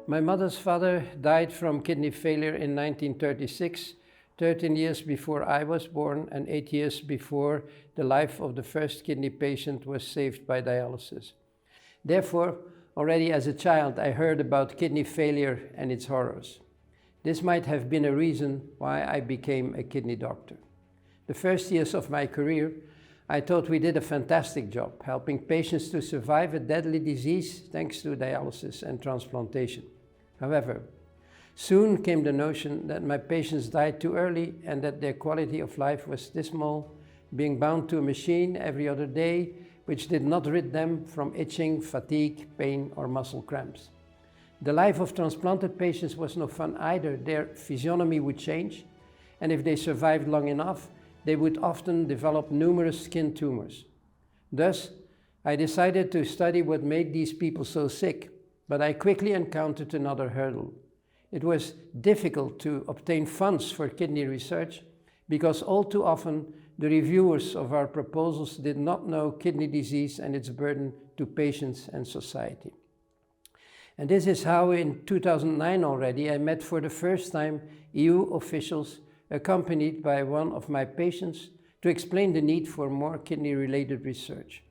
My mother's father died from kidney failure in 1936, 13 years before I was born and 8 years before the life of the first kidney patient was saved by dialysis. Therefore, already as a child, I heard about kidney failure and its horrors. This might have been a reason why I became a kidney doctor. The first years of my career, I thought we did a fantastic job, helping patients to survive a deadly disease thanks to dialysis and transplantation. However, soon came the notion that my patients died too early and that their quality of life was dismal, being bound to a machine every other day, which did not rid them from itching, fatigue, pain, or muscle cramps. The life of transplanted patients was no fun either. Their physiognomy would change, and if they survived long enough, they would often develop numerous skin tumors. Thus, I decided to study what made these people so sick, but I quickly encountered another hurdle. It was difficult to obtain funds for kidney research because all too often the reviewers of our proposals did not know kidney disease and its burden to patients and society. And this is how in 2009 already I met for the first time EU officials accompanied by one of my patients to explain the need for more kidney-related research.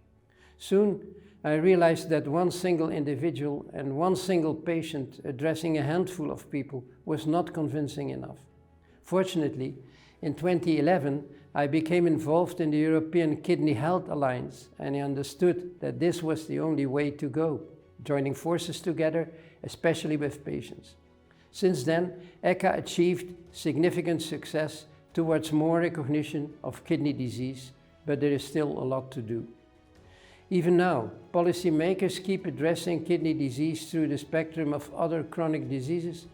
Soon, I realized that one single individual and one single patient addressing a handful of people was not convincing enough. Fortunately, in 2011, I became involved in the European Kidney Health Alliance, and I understood that this was the only way to go, joining forces together, especially with patients. Since then, ECA achieved significant success towards more recognition of kidney disease, but there is still a lot to do. Even now, policymakers keep addressing kidney disease through the spectrum of other chronic diseases,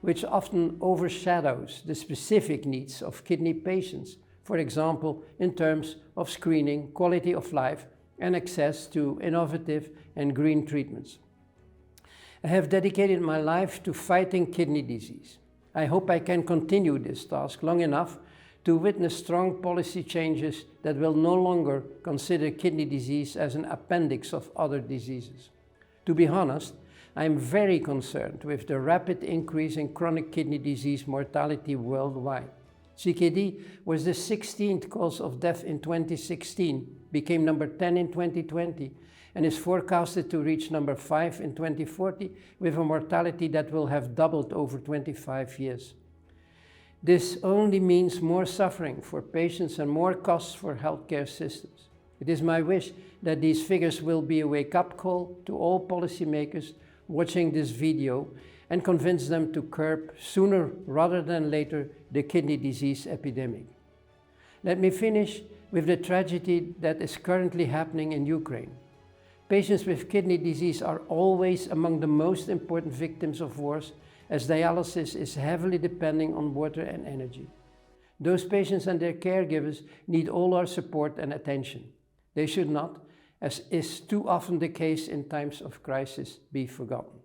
which often overshadows the specific needs of kidney patients, for example, in terms of screening, quality of life, and access to innovative and green treatments. I have dedicated my life to fighting kidney disease. I hope I can continue this task long enough to witness strong policy changes that will no longer consider kidney disease as an appendix of other diseases. To be honest, I am very concerned with the rapid increase in chronic kidney disease mortality worldwide. CKD was the 16th cause of death in 2016, became number 10 in 2020, and is forecasted to reach number 5 in 2040 with a mortality that will have doubled over 25 years. This only means more suffering for patients and more costs for healthcare systems. It is my wish that these figures will be a wake-up call to all policymakers watching this video and convince them to curb sooner rather than later the kidney disease epidemic. Let me finish with the tragedy that is currently happening in Ukraine. Patients with kidney disease are always among the most important victims of wars, as dialysis is heavily depending on water and energy. Those patients and their caregivers need all our support and attention. They should not, as is too often the case in times of crisis, be forgotten.